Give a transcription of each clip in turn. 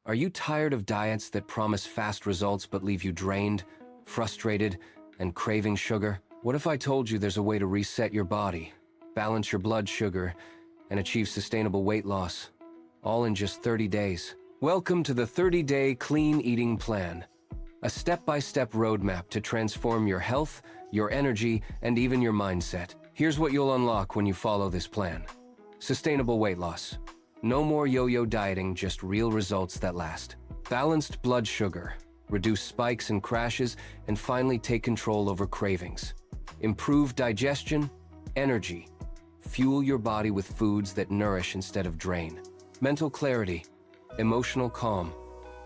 Are you tired of diets that promise fast results but leave you drained, frustrated, and craving sugar? What if I told you there's a way to reset your body, balance your blood sugar, and achieve sustainable weight loss, all in just 30 days? Welcome to the 30-Day Clean Eating Plan, a step-by-step roadmap to transform your health, your energy, and even your mindset. Here's what you'll unlock when you follow this plan. Sustainable weight loss. No more yo-yo dieting, just real results that last. Balanced blood sugar. Reduce spikes and crashes, and finally take control over cravings. Improved digestion, energy. Fuel your body with foods that nourish instead of drain. Mental clarity. Emotional calm.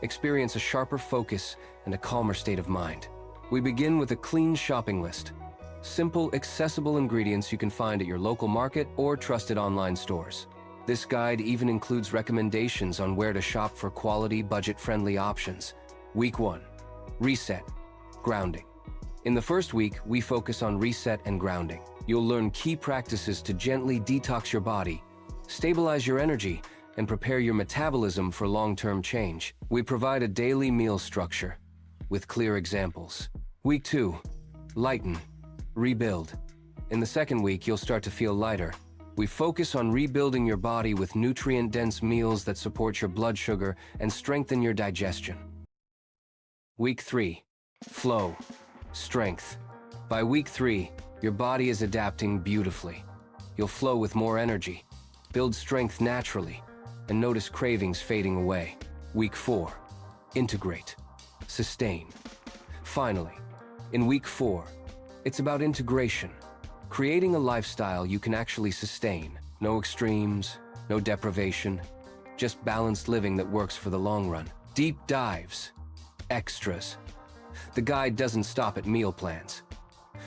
Experience a sharper focus and a calmer state of mind. We begin with a clean shopping list. Simple, accessible ingredients you can find at your local market or trusted online stores. This guide even includes recommendations on where to shop for quality, budget-friendly options. Week 1. Reset. Grounding. In the first week, we focus on reset and grounding. You'll learn key practices to gently detox your body, stabilize your energy, and prepare your metabolism for long-term change. We provide a daily meal structure with clear examples. Week 2. Lighten. Rebuild. In the second week, you'll start to feel lighter. We focus on rebuilding your body with nutrient-dense meals that support your blood sugar and strengthen your digestion. Week 3. Flow. Strength. By week 3, your body is adapting beautifully. You'll flow with more energy, build strength naturally, and notice cravings fading away. Week 4. Integrate. Sustain. Finally, in week 4, it's about integration. Creating a lifestyle you can actually sustain. No extremes, no deprivation, just balanced living that works for the long run. Deep dives. Extras. The guide doesn't stop at meal plans.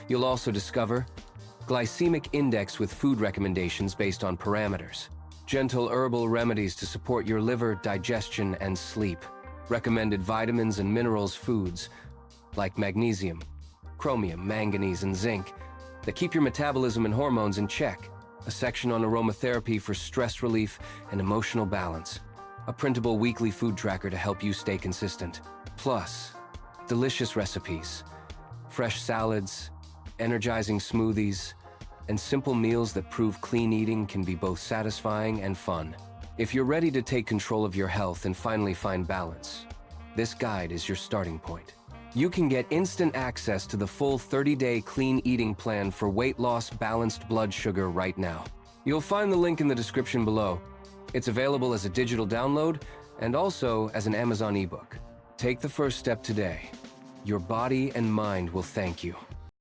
You'll also discover glycemic index with food recommendations based on parameters. Gentle herbal remedies to support your liver, digestion, and sleep. Recommended vitamins and minerals foods like magnesium, chromium, manganese, and zinc that keep your metabolism and hormones in check. A section on aromatherapy for stress relief and emotional balance. A printable weekly food tracker to help you stay consistent. Plus, delicious recipes, fresh salads, energizing smoothies, and simple meals that prove clean eating can be both satisfying and fun. If you're ready to take control of your health and finally find balance, this guide is your starting point. You can get instant access to the full 30-day clean eating plan for weight loss, balanced blood sugar right now. You'll find the link in the description below. It's available as a digital download and also as an Amazon ebook. Take the first step today. Your body and mind will thank you.